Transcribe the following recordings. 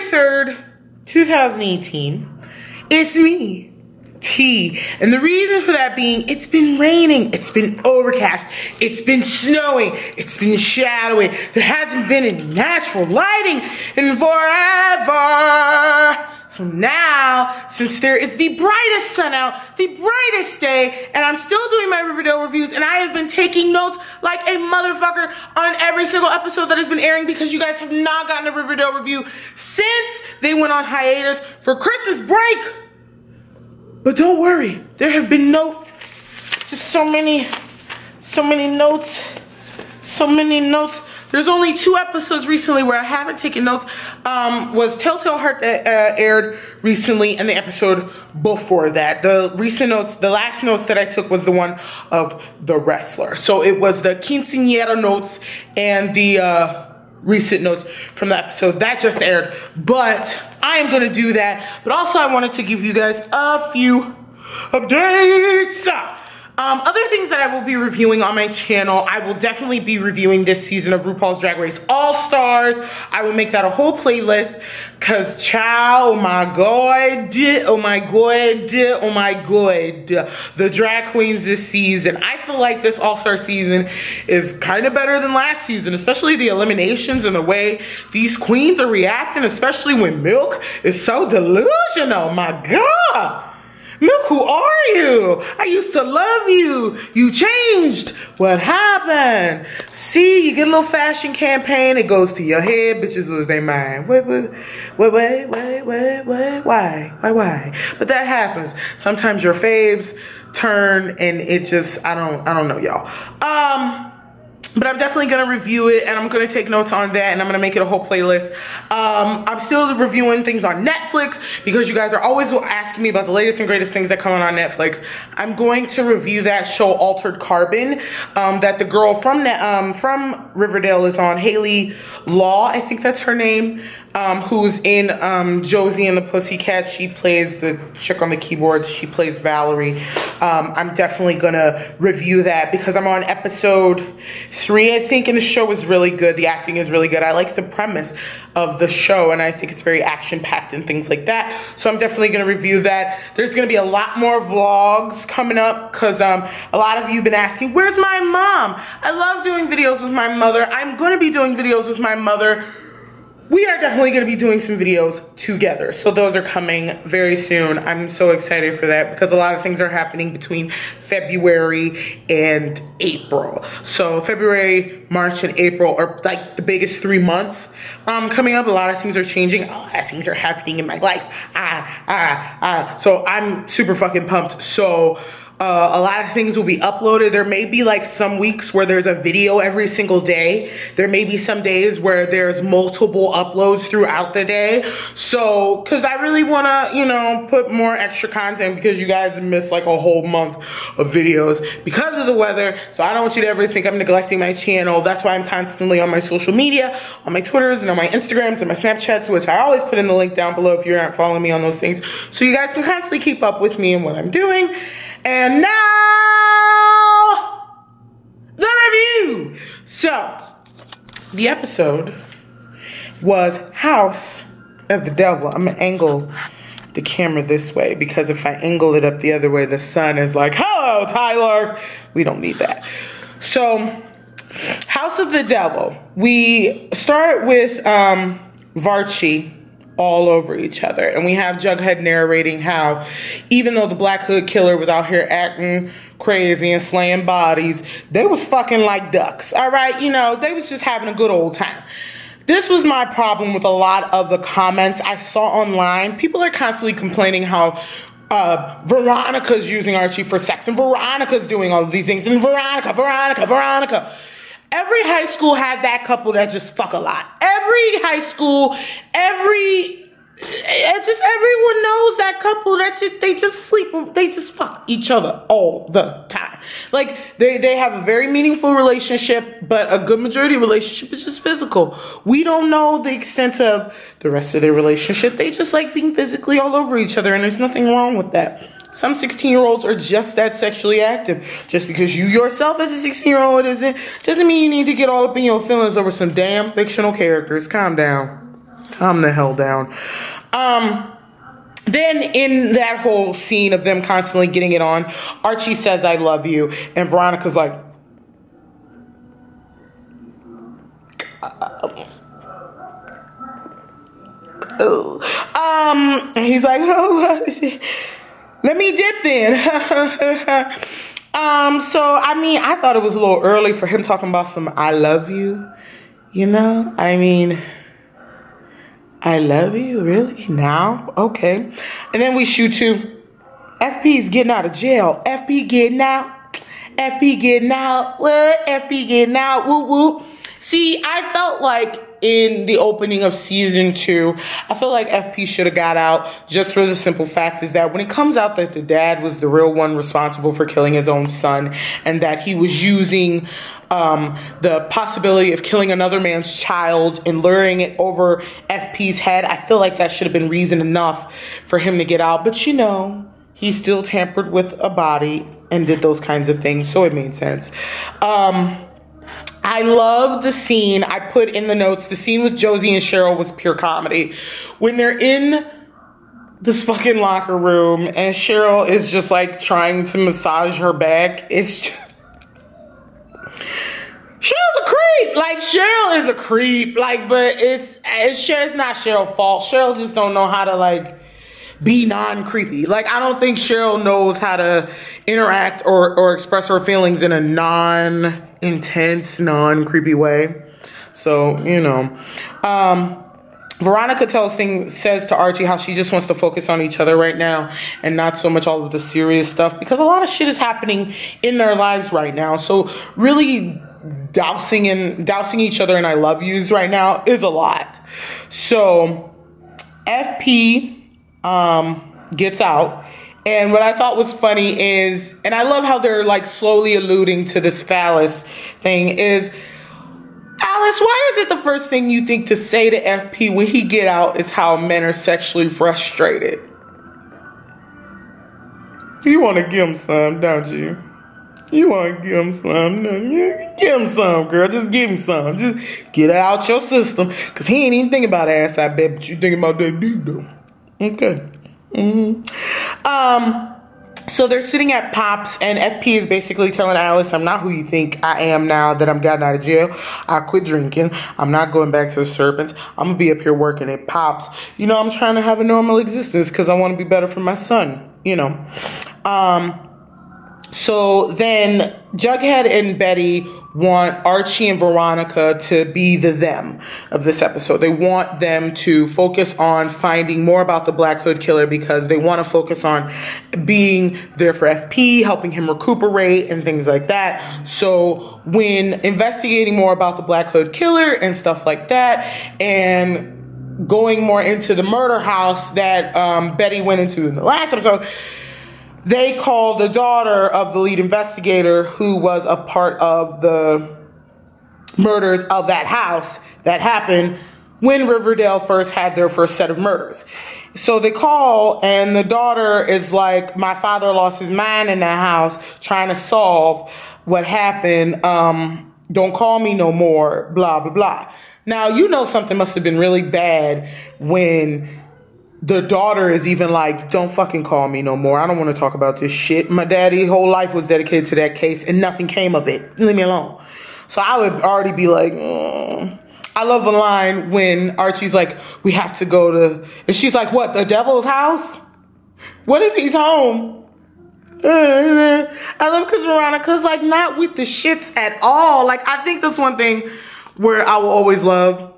3rd, 2018. It's me, T. And the reason for that being, it's been raining, it's been overcast, it's been snowing, it's been shadowy. There hasn't been any natural lighting in forever. So now, since there is the brightest sun out, the brightest day, and I'm still doing my Riverdale reviews, and I have been taking notes like a motherfucker on every single episode that has been airing, because you guys have not gotten a Riverdale review since they went on hiatus for Christmas break. But don't worry, there have been notes. Just so many notes. So many notes. There's only 2 episodes recently where I haven't taken notes. Was Telltale Heart that aired recently, and the episode before that. The recent notes, the last notes that I took was the one of the wrestler. So it was the quinceañera notes and the recent notes from the episode that just aired. But I am gonna do that. But also I wanted to give you guys a few updates. Other things that I will be reviewing on my channel, I will definitely be reviewing this season of RuPaul's Drag Race All-Stars. I will make that a whole playlist, cause child, oh my god, oh my god, oh my god. The drag queens this season. I feel like this All-Star season is kind of better than last season, especially the eliminations and the way these queens are reacting, especially when Milk is so delusional, my god. Milk, who are you? I used to love you. You changed. What happened? See, you get a little fashion campaign. It goes to your head. Bitches lose their mind. Wait. Why? But that happens. Sometimes your faves turn and it just, I don't know, y'all. But I'm definitely gonna review it, and I'm gonna take notes on that, and I'm gonna make it a whole playlist. I'm still reviewing things on Netflix, because you guys are always asking me about the latest and greatest things that come on Netflix. I'm going to review that show Altered Carbon, that the girl from Riverdale is on, Haley Law, I think that's her name, who's in Josie and the Pussycats. She plays the chick on the keyboards. She plays Valerie. I'm definitely gonna review that, because I'm on episode 3, I think, and the show is really good. The acting is really good. I like the premise of the show, and I think it's very action-packed and things like that. So I'm definitely gonna review that. There's gonna be a lot more vlogs coming up, because a lot of you have been asking, where's my mom? I love doing videos with my mother. I'm gonna be doing videos with my mother. We are definitely going to be doing some videos together. So those are coming very soon. I'm so excited for that, because a lot of things are happening between February and April. So February, March, and April are like the biggest 3 months coming up. A lot of things are changing. A lot of things are happening in my life. So I'm super fucking pumped. So a lot of things will be uploaded. There may be like some weeks where there's a video every single day. There may be some days where there's multiple uploads throughout the day. So, cause I really wanna, you know, put more extra content, because you guys miss like a whole month of videos because of the weather. So I don't want you to ever think I'm neglecting my channel. That's why I'm constantly on my social media, on my Twitters and on my Instagrams and my Snapchats, which I always put in the link down below if you're not following me on those things. So you guys can constantly keep up with me and what I'm doing. And now, the review. So, the episode was House of the Devil. I'm gonna angle the camera this way, because if I angle it up the other way, the sun is like, hello, Tyler. We don't need that. So, House of the Devil. We start with Varchi all over each other, and we have Jughead narrating how, even though the Black Hood Killer was out here acting crazy and slaying bodies, they was fucking like ducks, all right? You know, they was just having a good old time. This was my problem with a lot of the comments I saw online. People are constantly complaining how Veronica's using Archie for sex, and Veronica's doing all of these things, and Veronica. Every high school has that couple that just fuck a lot. Every high school, everyone knows that couple that they just sleep, they just fuck each other all the time. Like, they have a very meaningful relationship, but a good majority of relationship is just physical. We don't know the extent of the rest of their relationship. They just like being physically all over each other, and there's nothing wrong with that. Some 16-year-olds are just that sexually active. Just because you yourself as a 16-year-old doesn't mean you need to get all up in your feelings over some damn fictional characters. Calm down. calm the hell down. Then in that whole scene of them constantly getting it on, Archie says, I love you. And Veronica's like, and he's like, oh, let me dip then. So, I mean, I thought it was a little early for him talking about some I love you, you know? I mean, I love you, really? Now? Okay. And then we shoot to FP's getting out of jail. FP getting out. FP getting out. What? FP getting out. Whoop, whoop. See, I felt like in the opening of season 2, I feel like FP should have got out just for the simple fact is that when it comes out that the dad was the real one responsible for killing his own son and that he was using the possibility of killing another man's child and luring it over FP's head, I feel like that should have been reason enough for him to get out. But you know, he still tampered with a body and did those kinds of things, so it made sense. I love the scene. I put in the notes, the scene with Josie and Cheryl was pure comedy. When they're in this fucking locker room and Cheryl is just like trying to massage her back. It's just... Cheryl's a creep. Like, Cheryl is a creep. Like, but it's not Cheryl's fault. Cheryl just don't know how to, like, be non-creepy. Like, I don't think Cheryl knows how to interact or express her feelings in a non-intense, non-creepy way. So, you know. Veronica says to Archie how she just wants to focus on each other right now and not so much all of the serious stuff because a lot of shit is happening in their lives right now. So really dousing each other in I love yous right now is a lot. So FP gets out, and what I thought was funny is, and I love how they're like slowly alluding to this phallus thing, is Alice, why is it the first thing you think to say to FP when he get out is how men are sexually frustrated? You want to give him some, don't you? You want to give him some. Give him some, girl. Just give him some. Just get it out your system. Because he ain't even thinking about ass, I bet, but you thinking about that dude, though. Okay. So they're sitting at Pop's, and FP is basically telling Alice, I'm not who you think I am now that I'm gotten out of jail. I quit drinking. I'm not going back to the Serpents. I'm going to be up here working at Pop's. You know, I'm trying to have a normal existence because I want to be better for my son, you know. So then Jughead and Betty want Archie and Veronica to be the them of this episode. They want them to focus on finding more about the Black Hood Killer because they want to focus on being there for FP, helping him recuperate and things like that. So when investigating more about the Black Hood Killer and stuff like that, and going more into the murder house that Betty went into in the last episode, they call the daughter of the lead investigator who was a part of the murders of that house that happened when Riverdale first had their first set of murders. So they call, and the daughter is like, my father lost his mind in that house trying to solve what happened. Don't call me no more, blah, blah, blah. Now, you know something must have been really bad when the daughter is even like, don't fucking call me no more. I don't want to talk about this shit. My daddy's whole life was dedicated to that case and nothing came of it. Leave me alone. So I would already be like, I love the line when Archie's like, we have to go to, and she's like, what, the devil's house? What if he's home? I love because Veronica's like not with the shits at all. Like, I think that's one thing where I will always love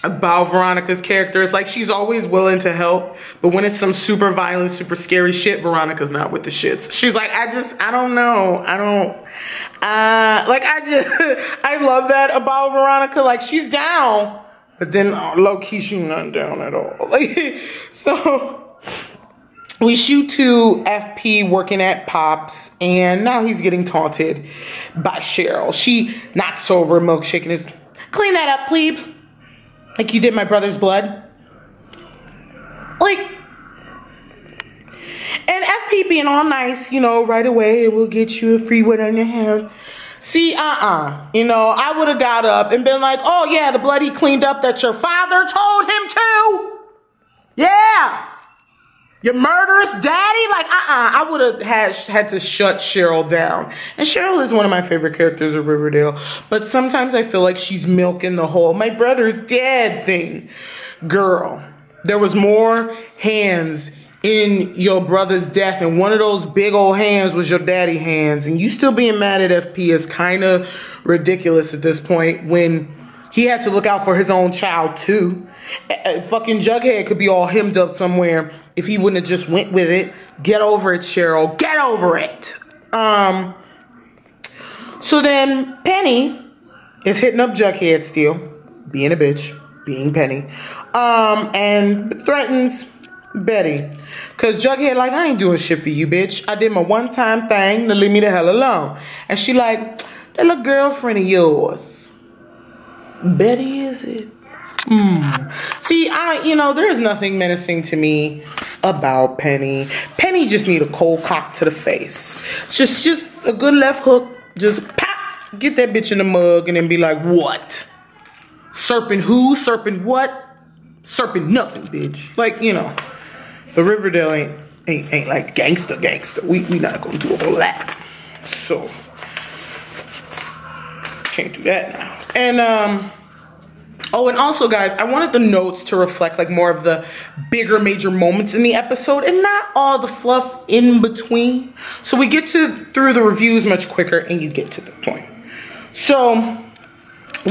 about Veronica's character. It's like she's always willing to help, but when it's some super violent, super scary shit, Veronica's not with the shits. She's like, I don't know. I love that about Veronica. Like, she's down, but then low-key she's not down at all. Like, so we shoot to FP working at Pop's, and now he's getting taunted by Cheryl. She knocks over a milkshake and is, clean that up, plebe. Like you did my brother's blood. Like, and FP being all nice, you know, right away, we'll get you a free one on your hands. See, you know, I would have got up and been like, oh yeah, the blood he cleaned up that your father told him to. Yeah. Your murderous daddy? Like, I would have had to shut Cheryl down. And Cheryl is one of my favorite characters of Riverdale. But sometimes I feel like she's milking the whole, my brother's dead thing. Girl, there was more hands in your brother's death, and one of those big old hands was your daddy hands, and you still being mad at FP is kind of ridiculous at this point when he had to look out for his own child too. Fucking Jughead could be all hemmed up somewhere if he wouldn't have just went with it. Get over it, Cheryl. Get over it. So then Penny is hitting up Jughead still, being a bitch, being Penny, and threatens Betty, cause Jughead like, I ain't doing shit for you, bitch. I did my one-time thing to leave me the hell alone. And she like, that little girlfriend of yours, Betty, is it? See, you know, there is nothing menacing to me about Penny. Penny just need a cold cock to the face. Just a good left hook. Just pop, get that bitch in the mug, and then be like, what? Serpent who? Serpent what? Serpent nothing, bitch. Like, you know. The Riverdale ain't like gangster. We not gonna do all that. So can't do that now. And oh, and also guys, I wanted the notes to reflect like more of the bigger major moments in the episode and not all the fluff in between. So we get through the reviews much quicker and you get to the point. So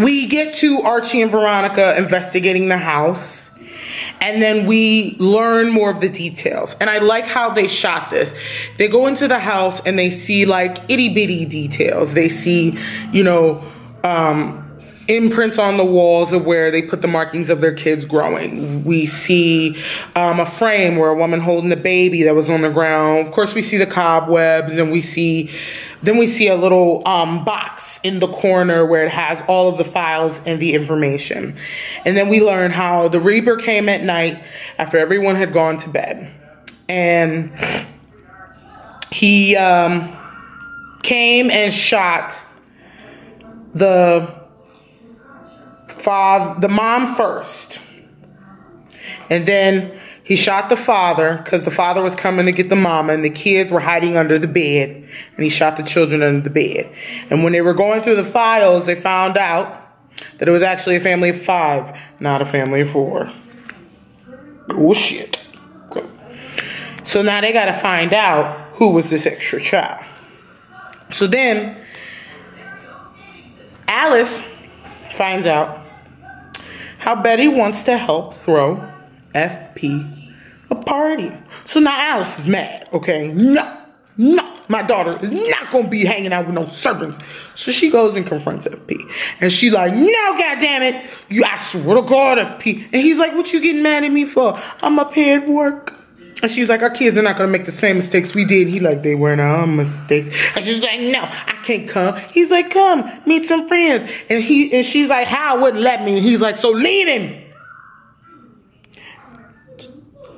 we get to Archie and Veronica investigating the house. And then we learn more of the details. And I like how they shot this. They go into the house and they see like itty bitty details. They see, you know, imprints on the walls of where they put the markings of their kids growing. We see a frame where a woman holding a baby that was on the ground. Of course, we see the cobwebs, and we see a little box in the corner where it has all of the files and the information. And then we learn how the Reaper came at night after everyone had gone to bed. And he came and shot the mom first. And then he shot the father because the father was coming to get the mama and the kids were hiding under the bed. And he shot the children under the bed. And when they were going through the files, they found out that it was actually a family of 5, not a family of 4. Oh, shit. Okay. So now they got to find out who was this extra child. So then Alice finds out how Betty wants to help throw FP a party. So now Alice is mad, okay? No, my daughter is not gonna be hanging out with no servants. So she goes and confronts FP. And she's like, no, goddammit, I swear to God, FP. And he's like, what you getting mad at me for? I'm up here at work. And she's like, our kids are not gonna make the same mistakes we did. He like, they weren't our mistakes. And she's like, no, I can't come. He's like, come, meet some friends. And she's like, Hal wouldn't let me. And he's like, so leave him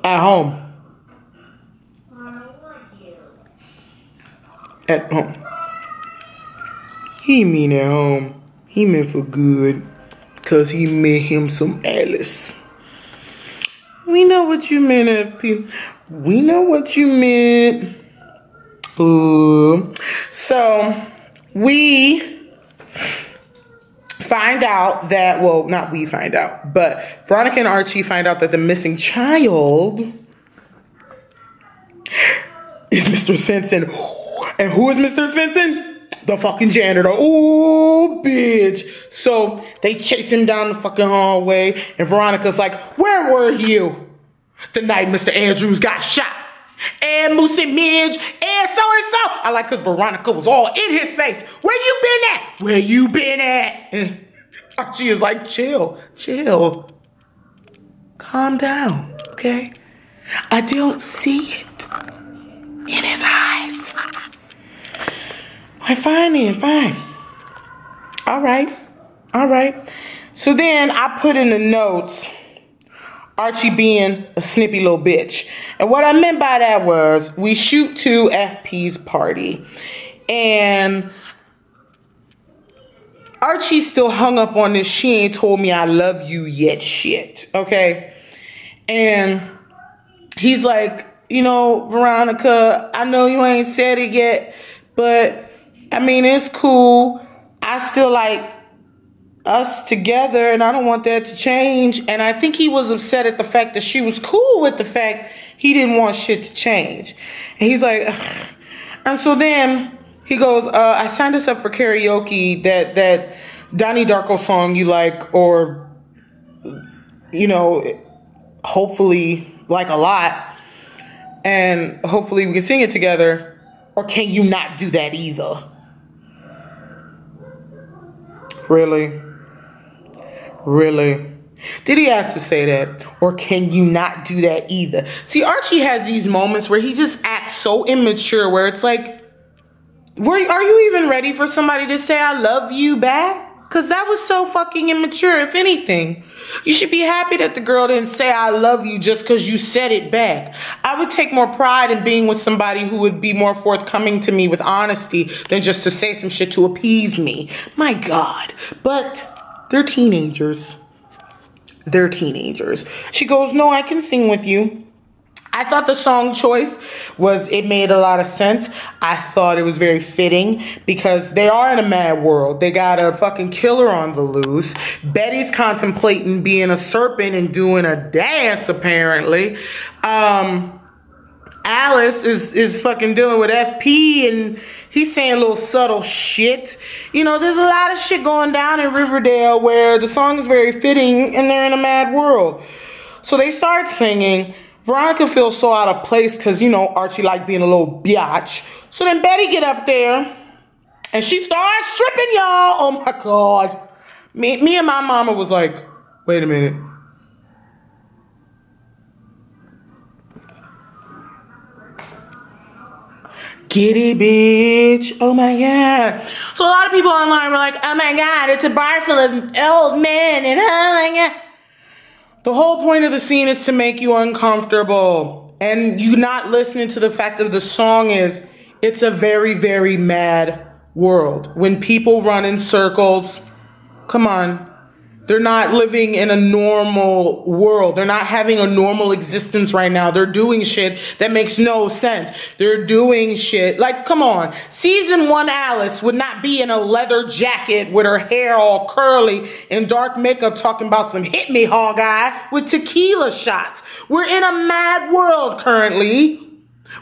at home. At home. He mean at home. He meant for good. Cause he met him some Alice. We know what you meant, FP. We know what you meant. Ooh. So we find out that, well, not we find out, but Veronica and Archie find out that the missing child is Mr. Svensson. And who is Mr. Svensson? The fucking janitor. Ooh, bitch. So they chase him down the fucking hallway, and Veronica's like, where were you the night Mr. Andrews got shot? And Moosey Midge, and so-and-so. I like because Veronica was all in his face. Where you been at? Where you been at? And Archie is like, chill. Calm down, okay? I don't see it in his eyes. I'm fine. All right. So then I put in the notes, Archie being a snippy little bitch. And what I meant by that was we shoot to FP's party. And Archie's still hung up on this "she ain't told me I love you yet" shit, okay? And he's like, you know, Veronica, I know you ain't said it yet, but I mean, it's cool. I still like us together, and I don't want that to change. And I think he was upset at the fact that she was cool with the fact he didn't want shit to change. And he's like, ugh. And so then he goes, I signed us up for karaoke, that Donnie Darko song you like, or, you know, hopefully like a lot, and hopefully we can sing it together. Or can you not do that either? Really? Really? Did he have to say that? Or can you not do that either? See, Archie has these moments where he just acts so immature, where it's like, are you even ready for somebody to say I love you back? Because that was so fucking immature. If anything, you should be happy that the girl didn't say I love you just because you said it back. I would take more pride in being with somebody who would be more forthcoming to me with honesty than just to say some shit to appease me. My God. But they're teenagers. They're teenagers. She goes, no, I can sing with you. I thought the song choice it made a lot of sense. I thought it was very fitting because they are in a mad world. They got a fucking killer on the loose. Betty's contemplating being a serpent and doing a dance, apparently. Alice is fucking dealing with FP, and he's saying little subtle shit. You know, there's a lot of shit going down in Riverdale where the song is very fitting and they're in a mad world. So they start singing. Veronica feels so out of place because, you know, Archie liked being a little biatch. So then Betty get up there and she starts stripping, y'all. Oh my God. Me and my mama was like, wait a minute. Giddy bitch. Oh my God. So a lot of people online were like, oh my God, it's a bar full of old men and oh my God. The whole point of the scene is to make you uncomfortable. And you not listening to the fact of the song is, it's a very, very mad world. When people run in circles, come on. They're not living in a normal world. They're not having a normal existence right now. They're doing shit that makes no sense. They're doing shit. Like, come on. Season 1 Alice would not be in a leather jacket with her hair all curly and dark makeup talking about some hit me hog eye with tequila shots. We're in a mad world currently.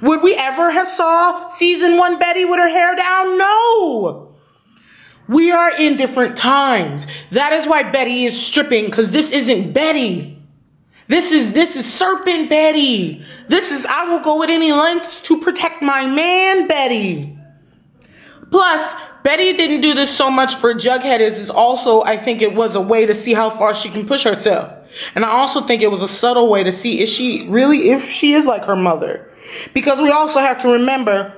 Would we ever have saw Season 1 Betty with her hair down? No. We are in different times. That is why Betty is stripping, because this isn't Betty. This is Serpent Betty. This is I will go at any lengths to protect my man Betty. Plus, Betty didn't do this so much for Jughead as is also, I think it was a way to see how far she can push herself. And I also think it was a subtle way to see if she is like her mother. Because we also have to remember,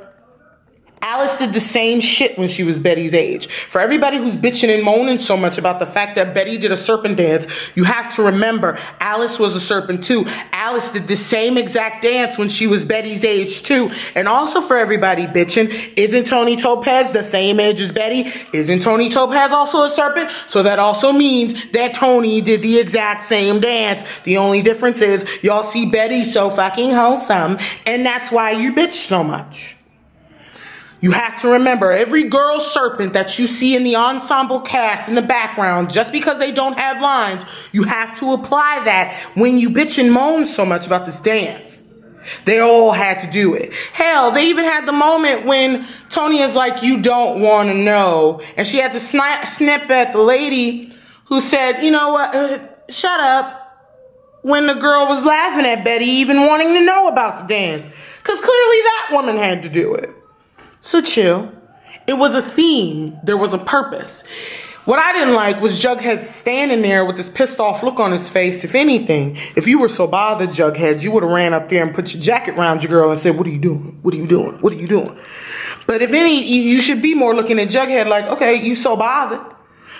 Alice did the same shit when she was Betty's age. For everybody who's bitching and moaning so much about the fact that Betty did a serpent dance, you have to remember Alice was a serpent too. Alice did the same exact dance when she was Betty's age too. And also for everybody bitching, isn't Tony Topaz the same age as Betty? Isn't Tony Topaz also a serpent? So that also means that Tony did the exact same dance. The only difference is y'all see Betty so fucking wholesome, and that's why you bitch so much. You have to remember, every girl serpent that you see in the ensemble cast in the background, just because they don't have lines, you have to apply that when you bitch and moan so much about this dance. They all had to do it. Hell, they even had the moment when Tony is like, you don't want to know. And she had to snip at the lady who said, you know what, shut up. When the girl was laughing at Betty, even wanting to know about the dance. Because clearly that woman had to do it. So chill. It was a theme. There was a purpose. What I didn't like was Jughead standing there with this pissed off look on his face. If anything, if you were so bothered, Jughead, you would have ran up there and put your jacket around your girl and said, what are you doing? What are you doing? What are you doing? But if any, you should be more looking at Jughead like, okay, you so bothered.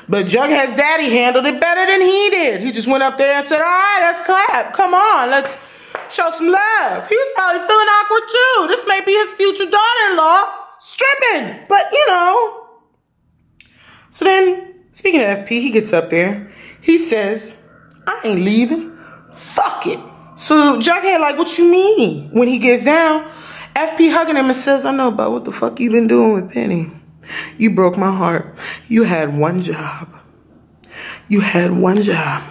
But Jughead's daddy handled it better than he did. He just went up there and said, all right, let's clap. Come on, let's show some love. He was probably feeling awkward too. This may be his future daughter-in-law stripping. But, you know. So then Speaking of FP, he gets up there. He says, I ain't leaving. Fuck it. So Jughead like, what you mean? When he gets down, FP hugging him and says, I know about what the fuck you been doing with Penny. You broke my heart. You had one job. You had one job.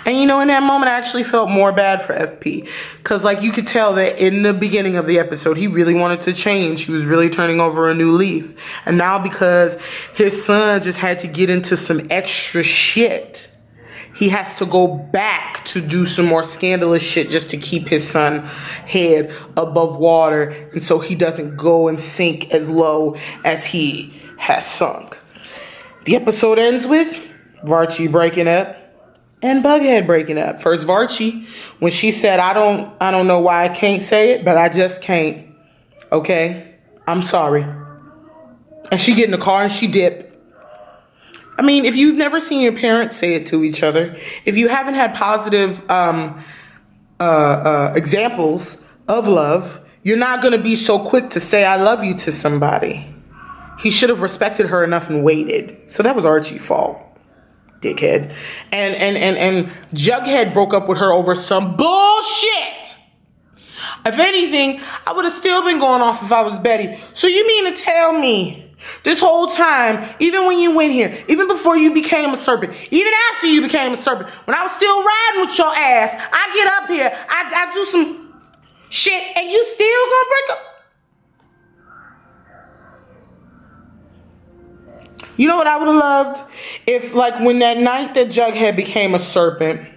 And you know, in that moment, I actually felt more bad for FP. Because, like, you could tell that in the beginning of the episode, he really wanted to change. He was really turning over a new leaf. And now because his son just had to get into some extra shit, he has to go back to do some more scandalous shit just to keep his son's head above water. And so he doesn't go and sink as low as he has sunk. The episode ends with Varchi breaking up and Bughead breaking up. First Varchi, when she said, I don't know why I can't say it, but I just can't. Okay? I'm sorry. And she get in the car and she dipped. I mean, if you've never seen your parents say it to each other, if you haven't had positive examples of love, you're not going to be so quick to say I love you to somebody. He should have respected her enough and waited. So that was Archie's fault. Dickhead. And Jughead broke up with her over some bullshit. If anything, I would have still been going off if I was Betty. So you mean to tell me this whole time, even when you went here, even before you became a serpent, even after you became a serpent, when I was still riding with your ass, I get up here, I do some shit, and you still gonna break up? You know what I would have loved? If, like, when that night that Jughead became a serpent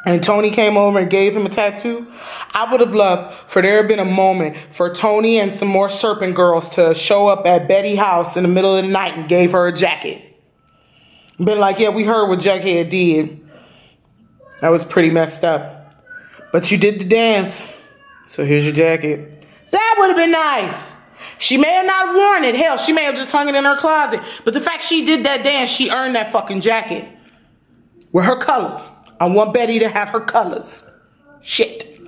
and Tony came over and gave him a tattoo, I would have loved for there have been a moment for Tony and some more serpent girls to show up at Betty's house in the middle of the night and gave her a jacket. Been like, yeah, we heard what Jughead did. That was pretty messed up. But you did the dance, so here's your jacket. That would have been nice. She may have not worn it. Hell, she may have just hung it in her closet. But the fact she did that dance, she earned that fucking jacket. With her colors. I want Betty to have her colors. Shit.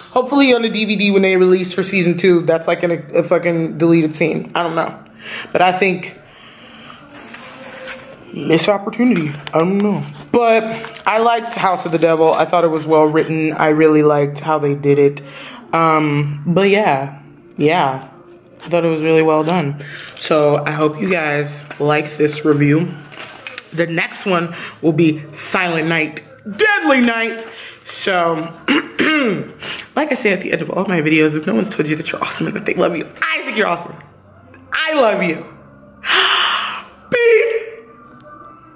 Hopefully on the DVD when they release for season 2, that's like a fucking deleted scene. I don't know. But I think missed opportunity. I don't know. But I liked House of the Devil. I thought it was well written. I really liked how they did it. But yeah. I thought it was really well done. So I hope you guys like this review. The next one will be Silent Night, Deadly Night. So, like I say at the end of all my videos, if no one's told you that you're awesome and that they love you, I think you're awesome. I love you.